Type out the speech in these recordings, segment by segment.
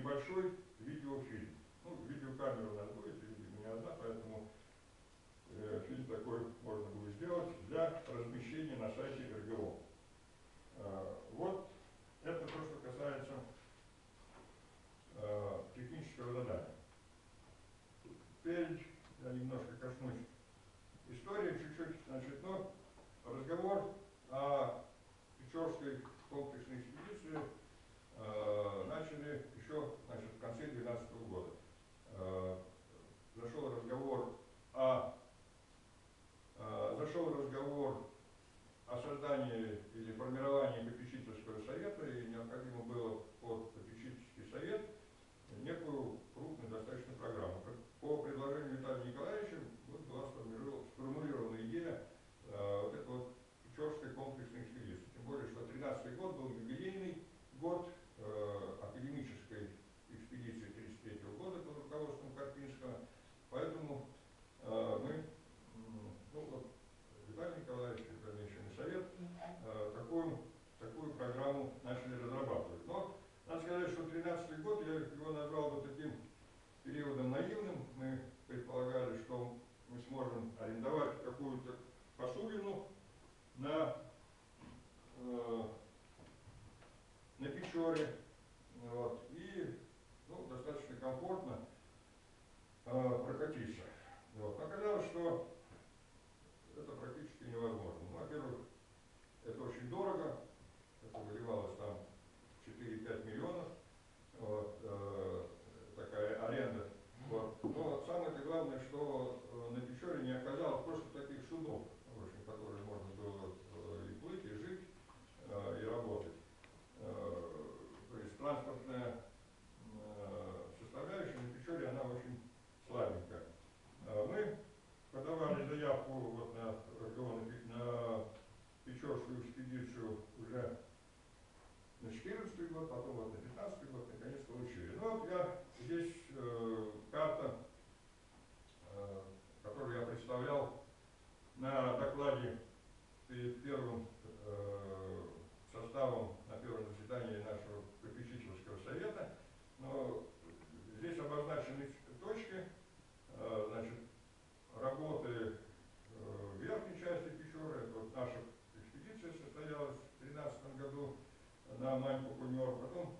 небольшой видеофильм. Ну, видеокамера у нас будет, видимо, не одна, поэтому фильм такой можно будет сделать для размещения на сайте РГО. Вот это то, что касается технического задания. Теперь я немножко коснусь истории чуть-чуть. Значит, ну, разговор о Печорской комплексной экспедиции начали еще, значит, в конце 2012 года. Зашел разговор о создании или формировании попечительского совета, и необходимо было под попечительский совет некую крупную достаточно программу. По предложению Виталия Николаевича вот была сформулирована идея вот этой вот Печорской комплексной экспедиции. Тем более, что 2013 год был юбилейный год академической экспедиции 1933 года под руководством Карпинского. Поэтому мы, ну вот, Виталий Николаевич и дальнейший совет такую программу начали разрабатывать. Но надо сказать, что 2013 год, я его назвал бы таким периодом наивным. Мы предполагали, что мы сможем арендовать какую-то посудину на Печоре, вот, и ну, достаточно комфортно прокатиться. Вот. Оказалось, что это практически невозможно. Ну, во-первых, это очень дорого, это выливалось там 4-5 миллионов, вот, такая аренда. Вот. Но самое главное, что на Печоре не оказалось просто таких судов, в общем, которые можно было и плыть, и жить, и работать. То есть транспортная составляющая на Печоре, она очень слабенькая. Мы подавали заявку вот на Печорскую экспедицию уже на 2014 год, потом вот на 2015 год, наконец получили. Ну вот я здесь карта, которую я представлял на докладе перед первым составом на первом заседании нашего попечительского совета. Но здесь обозначены точки, значит, работы в верхней части Печоры. Это вот наша экспедиция состоялась в 2013 году на Мань-Кукунер. Потом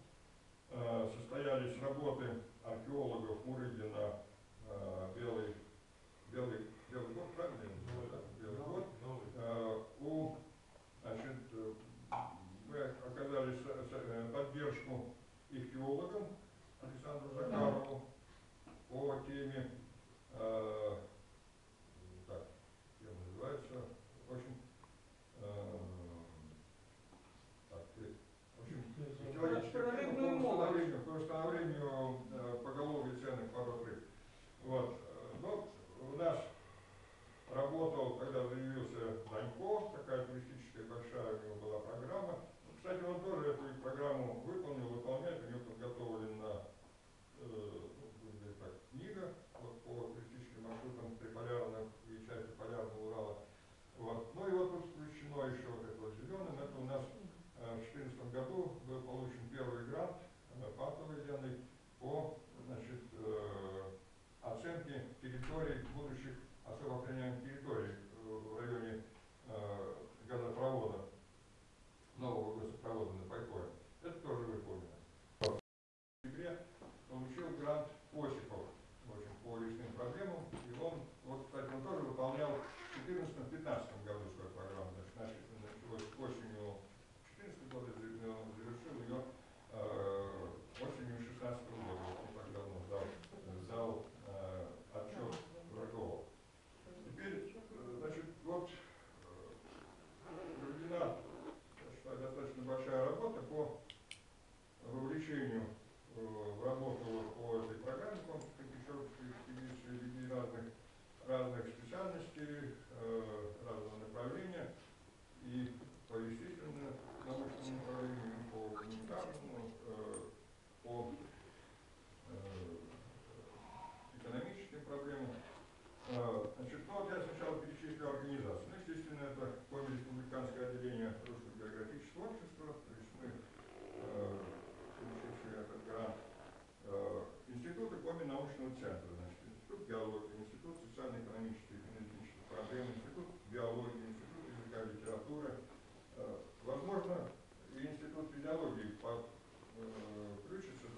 состоялись работы археологов Мурыгина, Белый год, правильно? Белый год. Значит, мы оказали поддержку ихтиологам Александру Захарову по теме, так, как называется, в общем, по восстановлению поголовья ценных пород рыб. Вот. Но у нас работал, когда заявился Занько, такая туристическая большая у него была программа. Кстати, он тоже эту программу выполняет, у него подготовлена книга, вот,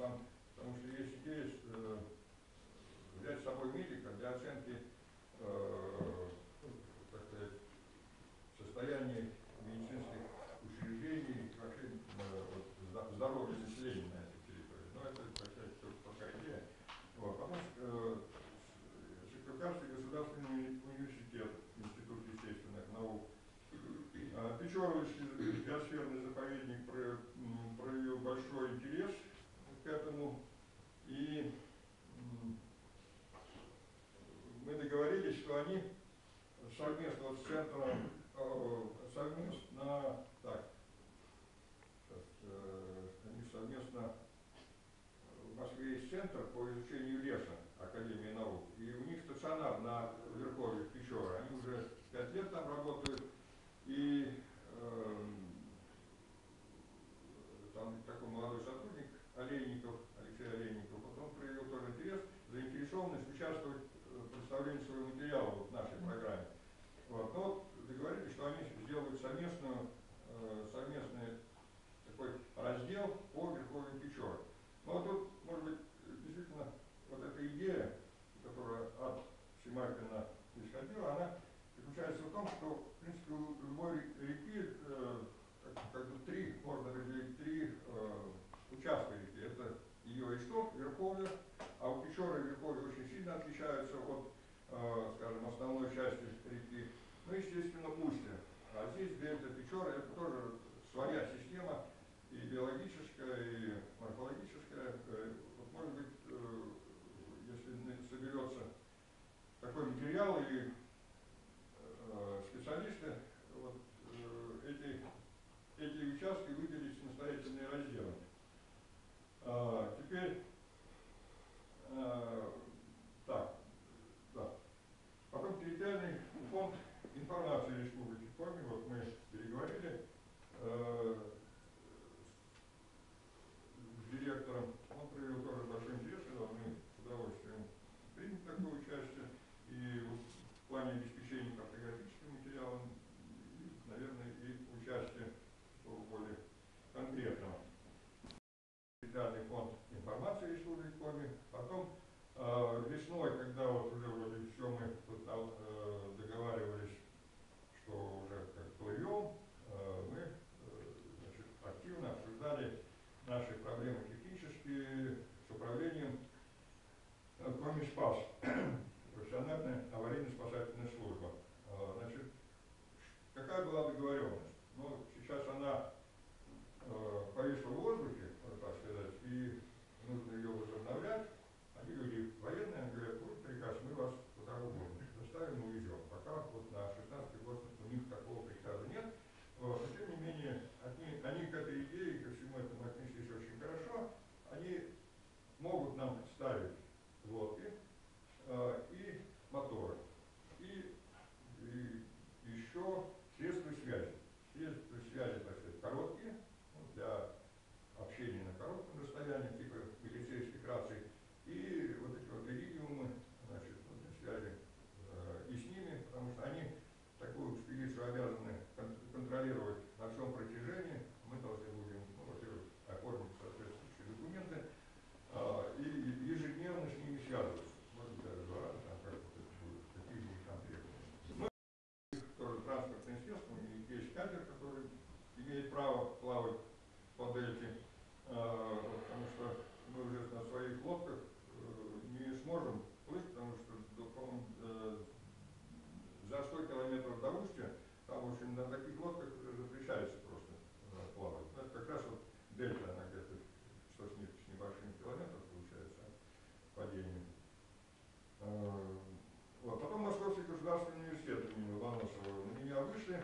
там, потому что есть взять с собой медика для оценки так сказать, состояния медицинских учреждений, вообще вот, здоровья населения на этой территории. Но это такая идея. Вот. Потом Сыктывкарский государственный университет, Институт естественных наук, Печоровский биосферный заповедник проявил большой интерес к этому. И мы договорились, что они совместно с центром, совместно, так, они совместно, в Москве есть центр по изучению леса Академии наук, и у них стационар на верховье Печоры, они уже 5 лет там работают, и там такой молодой сотрудник Олейников, Алексей Олейников, вот он проявил тоже интерес, заинтересованность участвовать в представлении своего материала вот в нашей программе. Вот. Но вот договорились, что они сделают совместный такой раздел по верховью Печоры. Но вот тут, может быть, действительно, вот эта идея, которая от Семакина исходила, она заключается в том, что, в принципе, у любой реки как бы можно разделить три участка реки. Это ее исток, верховье, а у Печоры верховье очень сильно отличаются от, скажем, основной части реки. Ну, естественно, устье. А здесь дельта Печоры, это тоже своя система, и биологическая, и морфологическая. Вот, может быть, если соберется такой материал, и специалисты вот, эти участки выделить самостоятельные разделы. Теперь, так, да. Потом территориальный фонд информации Республики Коми, вот мы переговорили с директором, он проявил тоже большой интерес, мы с удовольствием примем такое участие, и в плане обеспечения картографическим материалом, и, наверное, и участие более конкретного. Территориальный фонд информации Республики Коми. Потом весной, когда вот уже вроде все мы тут договаривались, что уже как плывем, мы значит, активно обсуждали наши проблемы технические с управлением Комиспас, профессиональная аварийно-спасательная служба. Значит, какая была договоренность? Ну, сейчас она повисла в воздухе, так сказать, и нужно ее возобновлять. Они люди военные, они говорят, будет приказ, мы вас куда угодно доставим и уйдем. Пока вот на 16 год у них такого приказа нет. Но тем не менее, они к этой идее и ко всему этому отнеслись очень хорошо. Они могут нам представить лодки и моторы. И еще средства связи. Средства связи, так сказать, короткие, для общения на коротком расстоянии, типа милицейских раций, и вот эти вот иридиумы, значит, для связи и с ними, потому что они такую экспедицию обязаны контролировать на всем протяжении. Мы должны будем, ну, во-первых, оформить соответствующие документы и ежедневно с ними связываться. Может быть, даже 2 раза, там, как вот это будет, какие же там требования. Ну, тоже транспортное средство, у них есть катер, который имеет право плавать по дельте, потому что мы уже на своих лодках не сможем плыть, потому что, по-моему, за 100 километров до устья, там, в общем, на таких лодках запрещается просто плавать. Это как раз вот дельта, она где-то 100 с небольшим километров получается падение. Вот. Потом Московский государственный университет имени Ломоносова на меня вышли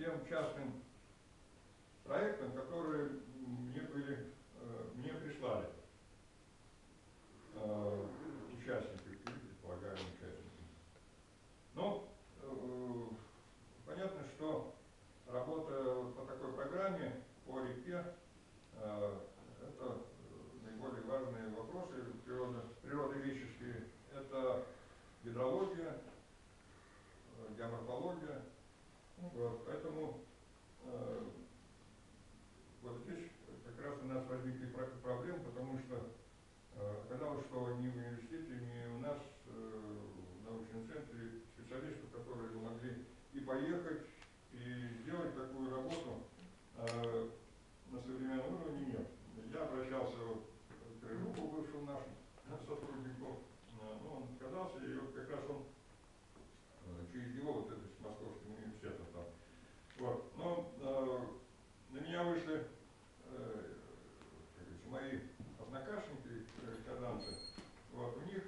тем частным проектам, которые мне прислали участники, предполагаемые участники. Но понятно, что работа по такой программе, по реке, это наиболее важные вопросы природоведческие. Это гидрология, геоморфология. Вот, поэтому вот здесь как раз у нас возникли проблемы, потому что оказалось, что ни в университете, ни у нас в научном центре специалистов, которые могли и поехать, и сделать такую работу на современном уровне, нет. Я обращался вот к Рыжуку, бывшему нашему сотруднику, но он отказался, и вот как раз он через него, вот это с Московским университетом там. Вот. Но на меня вышли мои однокашники, казанцы. Вот, у них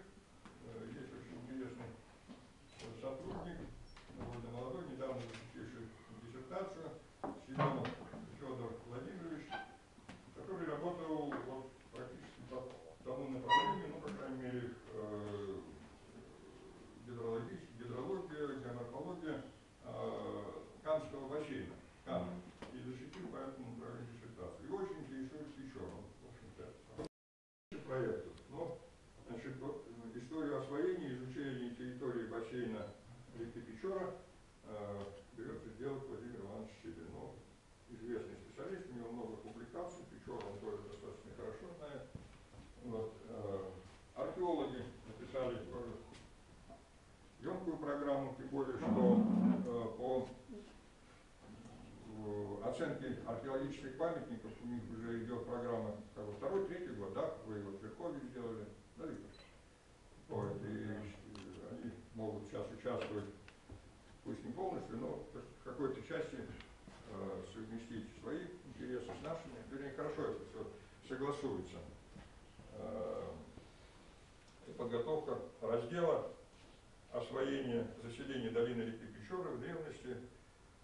есть очень интересный сотрудник, довольно молодой, недавно защитивший диссертацию, Семенов Федор Владимирович, который работал вот практически по тому направлению, ну, по крайней мере, гидрология, геоморфология Канского бассейна, и защитил по этому направлению диссертацию. И очень интересует Печором, в общем-то, проектов. Но, значит, историю освоения и изучения территории бассейна реки Печора берется делать Владимир Иванович Щебин. Ну, известный специалист, у него много публикаций, Печора он тоже достаточно хорошо знает. Вот, археологи написали тоже емкую программу, тем более, что по оценке археологических памятников у них уже идет программа второй, третий год, да, вы его в Верховье сделали, да, Виктор? Вот, и они могут сейчас участвовать, пусть не полностью, но в какой-то части совместить свои интересы с нашими, вернее, хорошо это все согласуется. Подготовка раздела освоения заселения долины реки Печоры в древности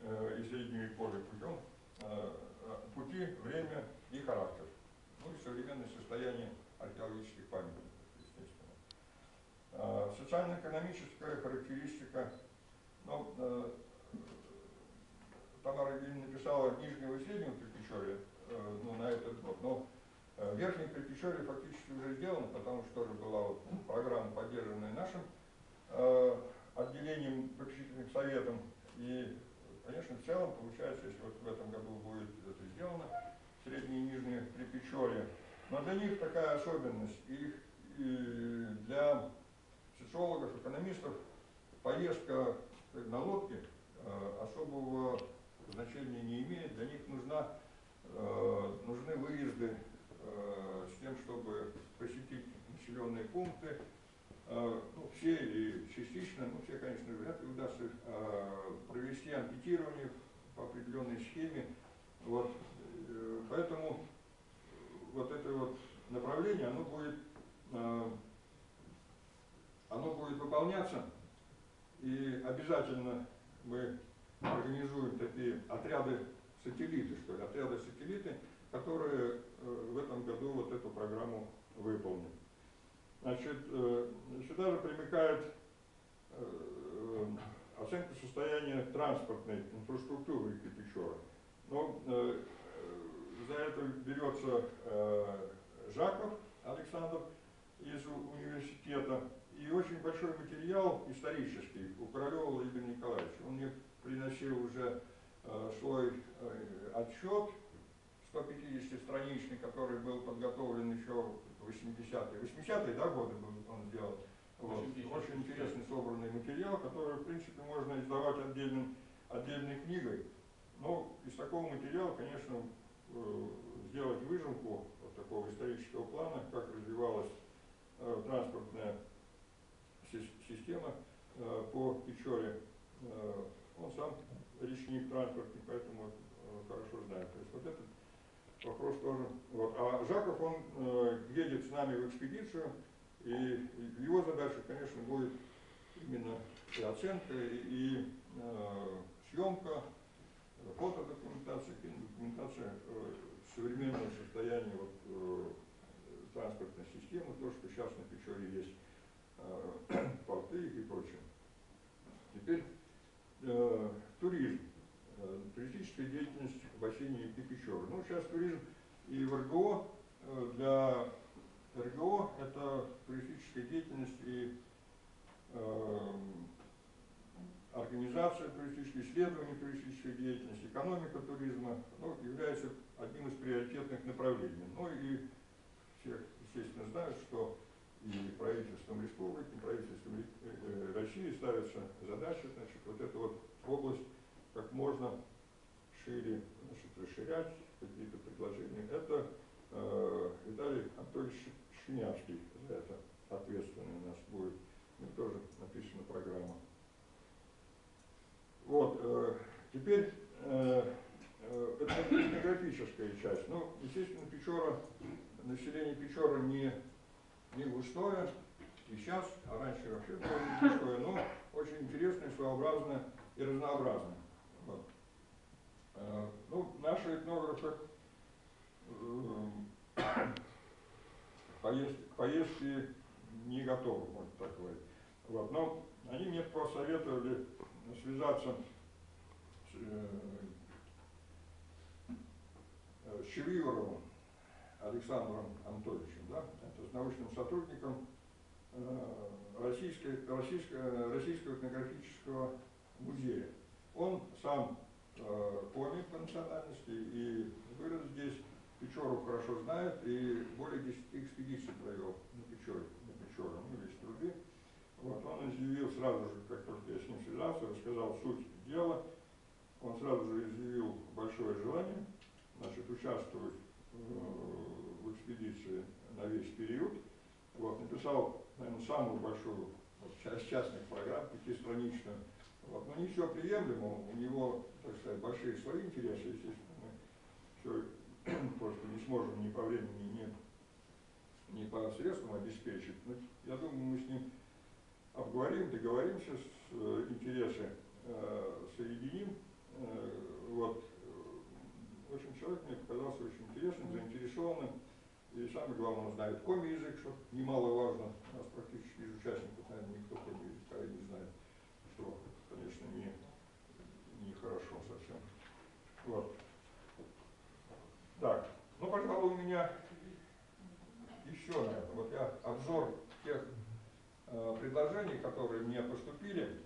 и Средневековье пути, время и характер. Ну и современное состояние археологических памятников, естественно. Социально-экономическая характеристика. Ну, Тамара Евгеньевна написала Нижнего и Среднего Припечорья, ну, на этот год, но Верхнее Припечорье фактически уже сделано, потому что тоже была вот программа, поддержанная нашим отделением попечительным советом. И, конечно, в целом получается, если вот в этом году будет это сделано, Среднее и Нижнее Припечорье. Но для них такая особенность. И для социологов, экономистов поездка на лодке особого значения не имеет. Для них нужны выезды с тем, чтобы посетить населенные пункты, ну, все или частично, ну, все, конечно, вряд ли удастся провести анкетирование по определенной схеме. Вот, поэтому вот это вот направление, оно будет выполняться, и обязательно мы организуем такие отряды-сателлиты, что ли, отряды-сателлиты, которые в этом году вот эту программу выполнят. Значит, сюда же примыкает оценка состояния транспортной инфраструктуры реки Печоры. Но за это берется Жаков Александр из университета. И очень большой материал исторический у Королева Владимира Николаевича. Он мне приносил уже свой отчет 150-страничный, который был подготовлен еще в 80-е, да, годы он сделал. Вот. Очень интересный собранный материал, который, в принципе, можно издавать отдельной книгой. Но из такого материала, конечно, сделать выжимку вот такого исторического плана, как развивалась транспортная система по Печоре. Он сам речник транспортник, поэтому хорошо знает. То есть вот этот вопрос тоже. Вот. А Жаков, он едет с нами в экспедицию, и его задача, конечно, будет именно и оценка, и съемка туризм, туристическая деятельность в бассейне реки Печоры. Ну, сейчас туризм и в РГО, для РГО это туристическая деятельность и организация туристической, исследование туристической деятельности, экономика туризма, ну, является одним из приоритетных направлений. Ну и все, естественно, знают, что и правительством республики, и правительством России ставится задача, значит, вот эту вот область как можно шире, значит, расширять, какие-то предложения. Это Виталий Анатольевич Шинявский за это ответственный у нас будет. Ну, тоже написана программа. Вот, теперь это этнографическая часть. Ну, естественно, Печора, население Печоры не густое, и сейчас, а раньше вообще было не густое, но очень интересное, своеобразное и разнообразное. Вот. Ну, наши этнографы поездки не готовы, можно так говорить. Вот. Но они мне посоветовали связаться с Чевиоровым Александром Анатольевичем, да? Это с научным сотрудником Российского этнографического музея. Он сам коми по национальности и вырос здесь, Печору хорошо знает и более 10 экспедиций провел на Печору, ну, весь труды. Вот, он изъявил сразу же, как только я с ним связался, рассказал суть дела, он сразу же изъявил большое желание, значит, участвовать в экспедиции на весь период. Вот, написал, наверное, самую большую вот, часть частных программ, 5-страничную. Вот, но не все приемлемо, у него, так сказать, большие свои интересы, естественно, мы все просто не сможем ни по времени, ни по средствам обеспечить. Но я думаю, мы с ним обговорим, договоримся, интересы соединим. Вот. В общем, человек мне показался очень интересным, заинтересованным. И самое главное, он знает коми язык, что немаловажно. У нас практически из участников, наверное, никто коми языка и не знает, что, конечно, не хорошо совсем. Вот. Так, ну, пожалуй, у меня еще на это. Вот я обзор тех предложений, которые мне поступили,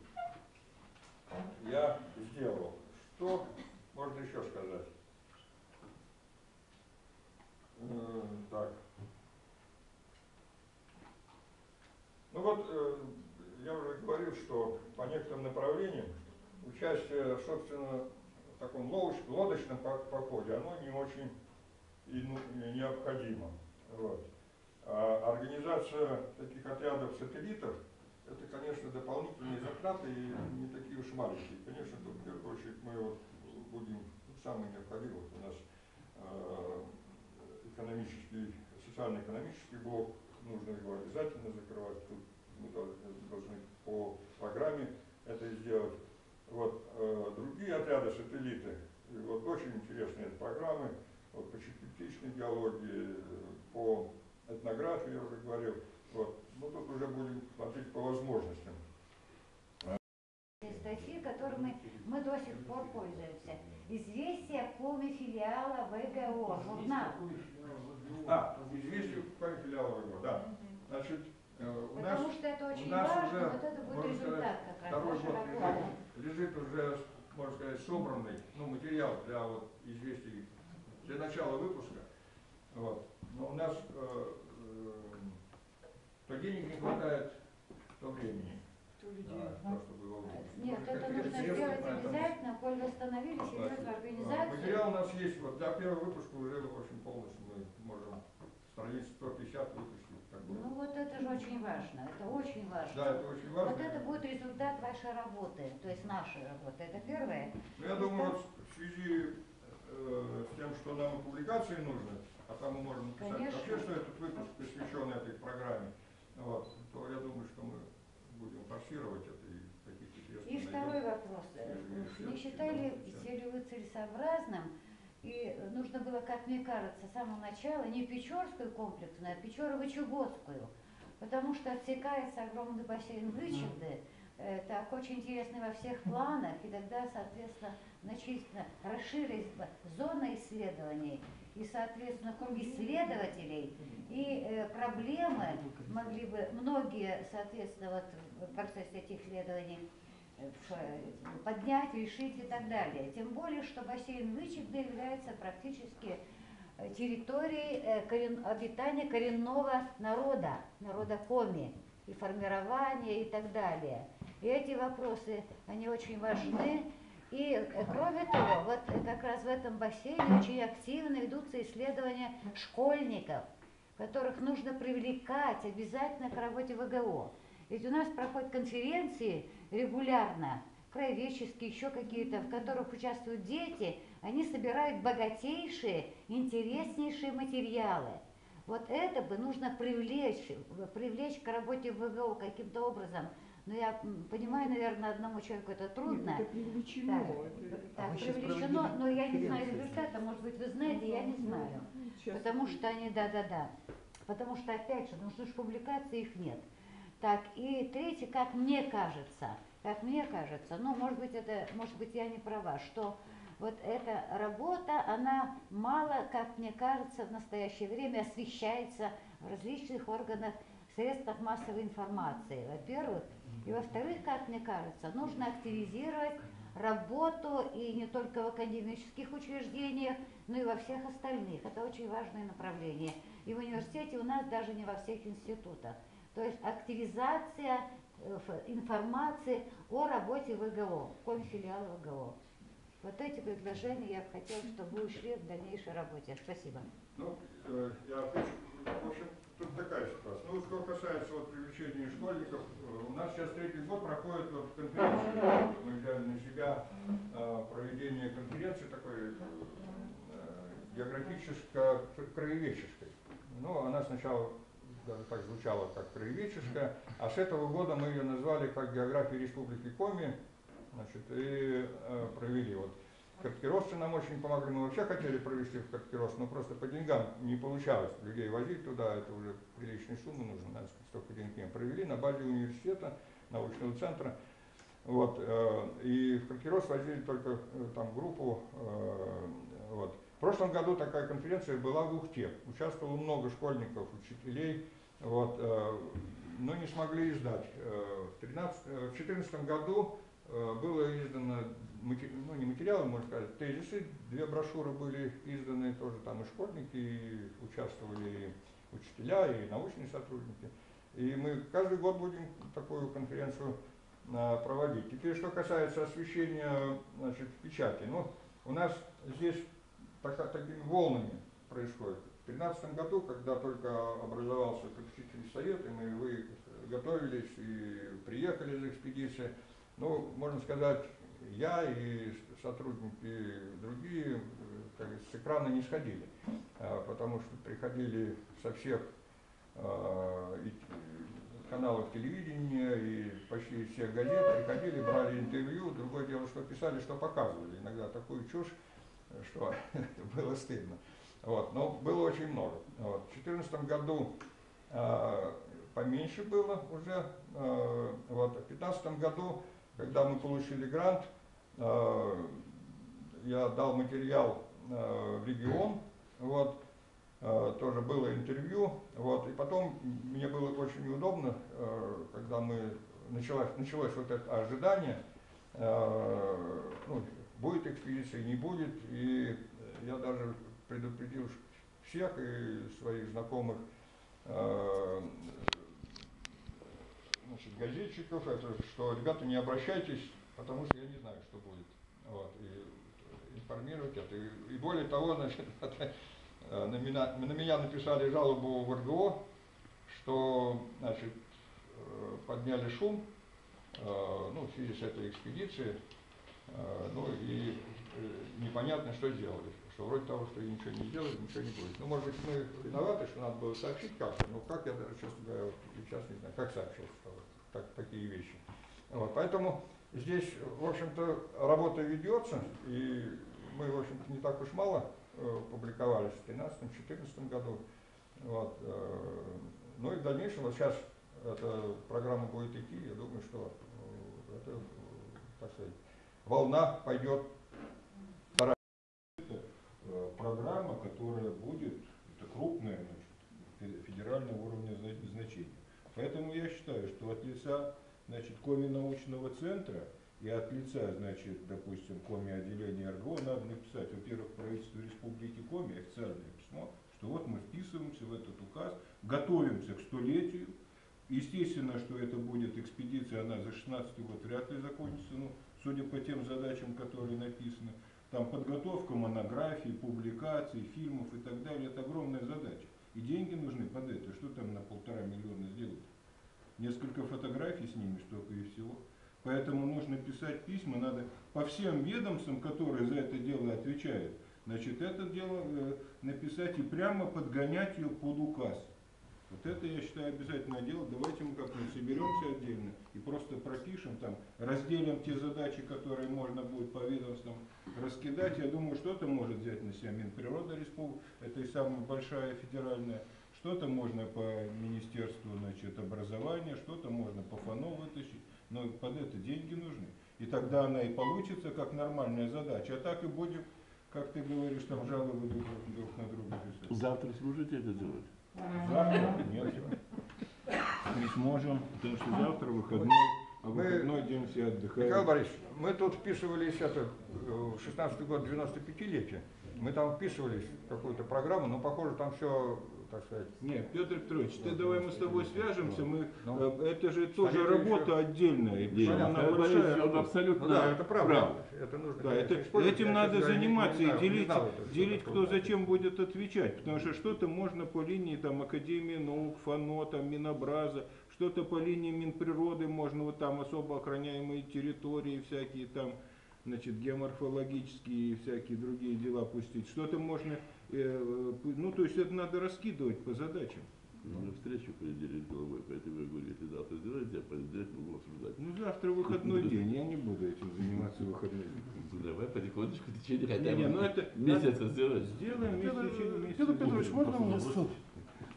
я сделал. Что можно еще сказать? Так. Ну вот, я уже говорил, что по некоторым направлениям участие, собственно, в таком лодочном походе, оно не очень необходимо. Вот. А организация таких отрядов-сателлитов, это, конечно, дополнительные затраты и не такие уж маленькие. Конечно, тут в первую очередь мы вот будем самый необходимый. Вот у нас экономический, социально-экономический блок, нужно его обязательно закрывать. Тут мы должны по программе это сделать. Вот, другие отряды-сателлиты, вот очень интересные программы, вот, по частичной диалогии, по этнографии, я уже говорил. Вот. Ну, тут уже будем смотреть по возможностям. Статьи, которыми мы до сих пор пользуемся. Известие коми филиала ВГО, журнал. Известие коми филиала ВГО, да. Значит, у нас, потому что это очень важно, уже, вот это будет результат как раз второй нашей год работы. лежит уже, можно сказать, собранный материал для вот, известий, для начала выпуска. Вот. Но у нас то денег не хватает, то времени. Да, чтобы его нет, это нужно сделать обязательно, коль восстановили серьезную организацию. Материал у нас есть, вот для первого выпуска уже очень полностью мы можем страниц 150 выпустить. Ну вот это же очень важно, это очень важно. Да, это очень важно. Вот это будет результат вашей работы, то есть нашей работы, это первое. Ну, я думаю, вот в связи с тем, что нам и публикации нужны, а там мы можем написать вообще, что этот выпуск посвящен этой программе, вот, то я думаю, что мы будем форсировать это и каких-то средств. И второй вопрос. Не считали ли вы целесообразным, и нужно было, как мне кажется, с самого начала не Печорскую комплексную, а Печорово-Чугодскую, потому что отсекается огромный бассейн Вычегды, так очень интересны во всех планах, и тогда, соответственно, значительно расширились бы зоны исследований, и, соответственно, круг исследователей, и проблемы могли бы многие, соответственно, вот в процессе этих исследований поднять, решить и так далее. Тем более, что бассейн Вычегда является практически территорией обитания коренного народа, народа Коми, и формирования и так далее. И эти вопросы, они очень важны. И кроме того, вот как раз в этом бассейне очень активно ведутся исследования школьников, которых нужно привлекать обязательно к работе в ВГО. Ведь у нас проходят конференции регулярно, краеведческие, еще какие-то, в которых участвуют дети, они собирают богатейшие, интереснейшие материалы. Вот это бы нужно привлечь к работе в ВГО каким-то образом. Но я понимаю, наверное, одному человеку это трудно. Нет, это привлечено. Так, привлечено, но я не знаю результата, может быть, вы знаете, я не знаю. Потому что они, да. Потому что, опять же, нужны же публикации, их нет. Так, и третье, как мне кажется, ну, может быть, я не права, что вот эта работа, она мало, как мне кажется, в настоящее время освещается в различных органах, средствах массовой информации, во-первых. И во-вторых, как мне кажется, нужно активизировать работу и не только в академических учреждениях, но и во всех остальных. Это очень важное направление. И в университете у нас даже не во всех институтах. То есть активизация информации о работе ВГО, комфилиала ВГО. Вот эти предложения я бы хотела, чтобы вы ушли в дальнейшей работе. Спасибо. Ну, я отвечу. В общем, тут такая ситуация. Ну, что касается вот привлечения школьников, у нас сейчас третий год проходит вот конференция. Мы взяли на себя проведение конференции такой географическо-краеведческой. Ну, она сначала даже так звучала, как краеведческая, а с этого года мы ее назвали как «География Республики Коми», значит, и провели. Вот Капкиросцы нам очень помогли, мы вообще хотели провести в Капкирос, но просто по деньгам не получалось людей возить туда, это уже приличные суммы нужны, надо столько денег не провели на базе университета, научного центра. Вот, и в Капкирос возили только там группу. Вот. В прошлом году такая конференция была в Ухте, участвовало много школьников, учителей, вот, но не смогли издать. В 2014 году было издано, ну не материалы, можно сказать, тезисы, 2 брошюры были изданы, тоже там и школьники, и участвовали и учителя, и научные сотрудники. И мы каждый год будем такую конференцию проводить. Теперь, что касается освещения, значит, печати. Ну, у нас здесь такими волнами происходит. В 2013 году, когда только образовался попечительный совет, и мы готовились и приехали из экспедиции, ну, можно сказать, я и сотрудники другие, как говорится, с экрана не сходили, потому что приходили со всех каналов телевидения и почти всех газет, приходили, брали интервью, другое дело, что писали, что показывали. Иногда такую чушь, что было стыдно. Вот, но было очень много. Вот. В 2014 году поменьше было уже. Вот. В 2015 году, когда мы получили грант, я дал материал в регион, вот, тоже было интервью, вот, и потом мне было очень неудобно, когда началось вот это ожидание, ну, будет экспедиция, не будет, и я даже предупредил всех и своих знакомых значит, газетчиков, что, ребята, не обращайтесь, потому что я не знаю, что будет. Вот, и информировать это. И более того, значит, на меня написали жалобу в РГО, что, значит, подняли шум, ну, в связи с этой экспедицией, ну и непонятно, что сделали. Что вроде того, что ничего не сделали, ничего не будет. Ну, может быть, мы виноваты, что надо было сообщить как-то, но как, я даже, честно говоря, сейчас не знаю, как сообщил такие вещи. Вот, поэтому здесь, в общем-то, работа ведется, и мы, в общем-то, не так уж мало публиковались в 2013-2014 году. Вот, ну и в дальнейшем, вот сейчас эта программа будет идти, я думаю, что это, так сказать, волна пойдет. Программа, которая будет, это крупная, значит, федерального уровня значения. Поэтому я считаю, что от лица, значит, Коми-научного центра и от лица, значит, допустим, Коми-отделения РГО надо написать, во-первых, правительству Республики Коми официальное письмо, что вот мы вписываемся в этот указ, готовимся к 100-летию. Естественно, что это будет экспедиция, она за 16 год вряд ли закончится, ну, судя по тем задачам, которые написаны. Там подготовка монографий, публикаций, фильмов и так далее, это огромная задача. И деньги нужны под это. Что там на 1,5 миллиона сделать? Несколько фотографий снимешь только и всего. Поэтому нужно писать письма, надо по всем ведомствам, которые за это дело отвечают, значит, это дело написать и прямо подгонять ее под указ. Вот это, я считаю, обязательное дело. Давайте мы как-нибудь соберемся отдельно и просто пропишем, там, разделим те задачи, которые можно будет по ведомствам раскидать. Я думаю, что-то может взять на себя Минприрода Республики, это и самая большая федеральная, что-то можно по Министерству, значит, образования, что-то можно по ФАНО вытащить, но под это деньги нужны. И тогда она и получится как нормальная задача. А так и будем, как ты говоришь, там жалобы друг на друга писать. Завтра сможете это делать? Завтра нет. Не сможем, потому что завтра выходной, а выходной день все отдыхают. Михаил Борисович, мы тут вписывались, это, в 16-й год 95-летия, мы там вписывались в какую-то программу, но похоже там все, так сказать. Нет, Петр Петрович, ты давай мы с тобой свяжемся, мы, Ну, это же тоже это работа еще- отдельная, Понятно, она Борис, большая он работа. абсолютно Ну да, это правда. прав. Это нужно, Да, конечно, это, использовать. этим Я, надо честно говоря, заниматься не и знаю, не делить, знал это, делить что кто такое. зачем будет отвечать, потому что что-то можно по линии там, Академии наук, ФАНО, там, Минобраза, что-то по линии Минприроды можно вот там особо охраняемые территории всякие там, значит, геоморфологические и всякие другие дела пустить, что-то можно, ну то есть это надо раскидывать по задачам. Нужно встречу определить головой, поэтому я говорю, если завтра сделаете, а понедельник будем обсуждать. Ну завтра выходной день, я не буду этим заниматься в выходной день. Ну, давай потихонечку в течение хотя Не, бы ну это месяца сделать. сделаем месяц. Петр Петрович, можно мне слово?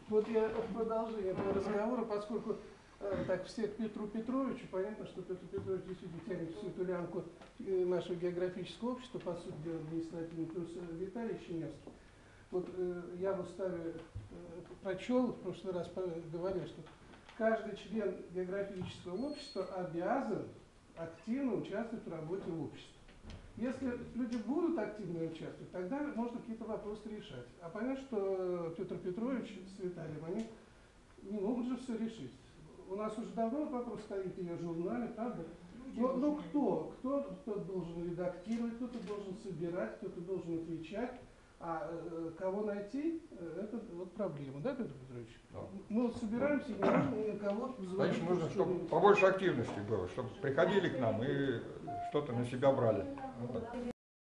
Вот я в продолжение этого разговора, поскольку так все к Петру Петровичу, понятно, что Петр Петрович действительно тянет всю эту лямку нашего географического общества, по сути дела, административный, плюс Виталий Щеневский. Вот я в уставе прочел, в прошлый раз говорил, что каждый член географического общества обязан активно участвовать в работе общества. Если люди будут активно участвовать, тогда можно какие-то вопросы решать. А понятно, что Петр Петрович с Виталием, они не могут же все решить. У нас уже давно этот вопрос стоит и в журнале, правда? Но кто должен редактировать, кто-то должен собирать, кто-то должен отвечать. А кого найти, это вот проблема, да, Петр Петрович? Да. Мы вот собираемся и не можем ни на кого позвонить. Значит, нужно, чтобы побольше активности было, чтобы приходили к нам и что-то на себя брали. Вот так.